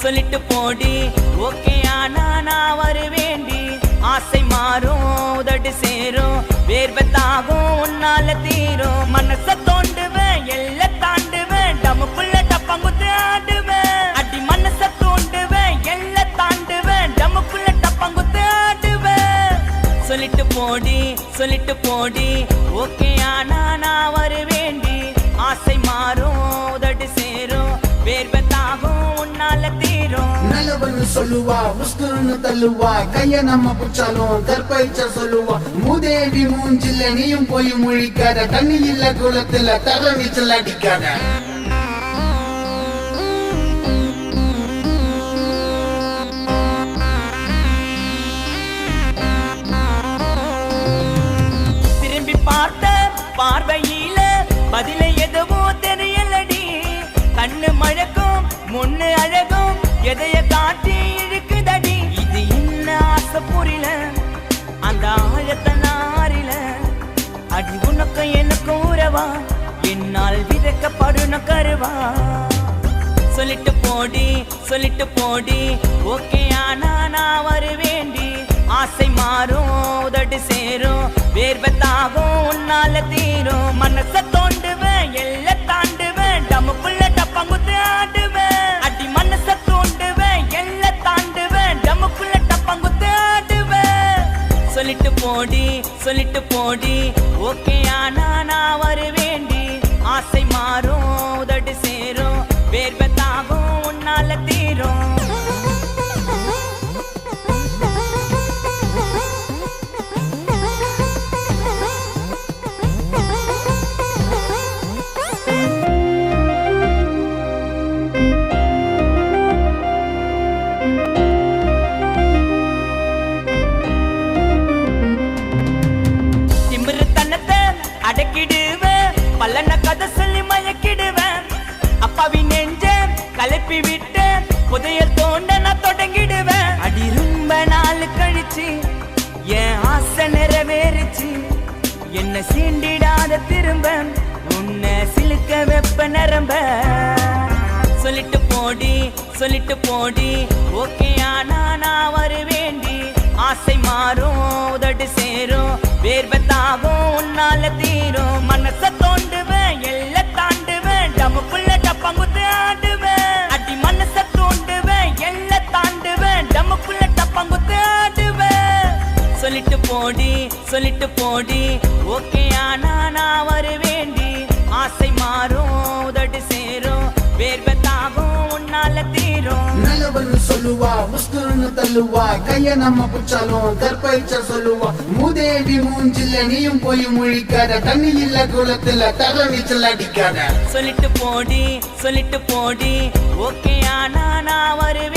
சொல்லிட்டு போடி ஓகே ஆனா நான் வருவேண்டி ஆசை மாறும் உதடு சேரும் வேர்வத்தாகும் உன்னால தீரும் மனச தோண்டுவேன் எல்ல தாண்டுவேன் டமுக்குள்ள டப்பங்குத்து ஆடுவேன் அடி மனச தோண்டுவேன் எல்ல தாண்டுவேன் டமுக்குள்ள டப்பங்குத்து ஆடுவேன் சொல்லிட்டு போடி ஓகே ஆனா நான் வருவேண்டி ஆசை மாறும் உதடு சேரும் வேர்வத்தாகும் உன்னால தீரும் நல்லவன்னு சொல்லுவா உஸ்குருன்னு தள்ளுவா கைய நம்ம புச்சாலும் கற்பழிச்ச சொல்லுவா மூதேவி மூஞ்சில்ல நீயும் போய் முழிக்காத தண்ணி இல்ல குளத்துல தர நீச்சல் அடிக்காத திரும்பி பார்த்த பார்வையில பதிலை எதுவும் தெரியலடி கண்ணு மழக்கும் முன்னு அழகும் எதைய காட்டி இழுக்குதடி இது என்ன ஆசை புரியல அந்த ஆழத்த நாரில அடி உனக்கும் எனக்கும் உறவா என்னால் விதைக்கப்படும் கருவா சொல்லிட்டு போடி ஓகே ஆனா நான் வருவேண்டி ஆசை மாறும் உதடு சேரும் வேர்வத்தாகும் உன்னால தீரும் மனச தோண்டுவேன் எல்ல தாண்டுவேன் டமுக்குள்ள டப்பங்குத்து ஆடுவேன் அடி மனச தோண்டுவேன் எல்ல தாண்டுவேன் டமுக்குள்ள டப்பங்குத்து ஆடுவேன் சொல்லிட்டு போடி ஓகே ஆனா நான் வருவேண்டி ஆசை மாறும் உதடு சேரும் வேர்வத்தாகும் உன்னால தீரும் அடக்கிடுவேன் பல்லன கதை சொல்லி மயக்கிடுவேன் அப்பாவி நெஞ்ச கலப்பி விட்டு புதையல் தோண்ட நான் தொடங்கிடுவேன் அடி ரொம்ப நாள் கழிச்சு என் ஆசை நிறைவேறிச்சு என்ன சீண்டிடாத திரும்ப உன்னை சிலுக்க வெப்ப நிரம்ப சொல்லிட்டு போடி ஓகே ஆனா நான் வருவேண்டி ஆசை மாறும் உதடு சேரும் வேர்வத்தாகும் உன்னால தீரும் மனச தோண்டுவேன் எல்ல தாண்டுவேன் டமுக்குள்ள டப்பங்குத்து ஆடுவேன் அடி மனச தோண்டுவேன் எல்ல தாண்டுவேன் டமுக்குள்ள டப்பங்குத்து ஆடுவேன் சொல்லிட்டு போடி ஓகே ஆனா நான் வருவேண்டி ஆசை மாறும் உதடு சேரும் வேர்வத்தாகும் உன்னால தீரும் நல்லவன்னு சொல்லுவா உஸ்குருன்னு தள்ளுவா கைய நம்ம புச்சாலும் கற்பழிச்ச சொல்லுவா மூதேவி மூஞ்சில்ல நீயும் போய் முழிக்காத தண்ணி இல்ல குளத்துல தர நீச்சல் அடிக்காத சொல்லிட்டு போடி ஓகே ஆனா நான் வருவேன்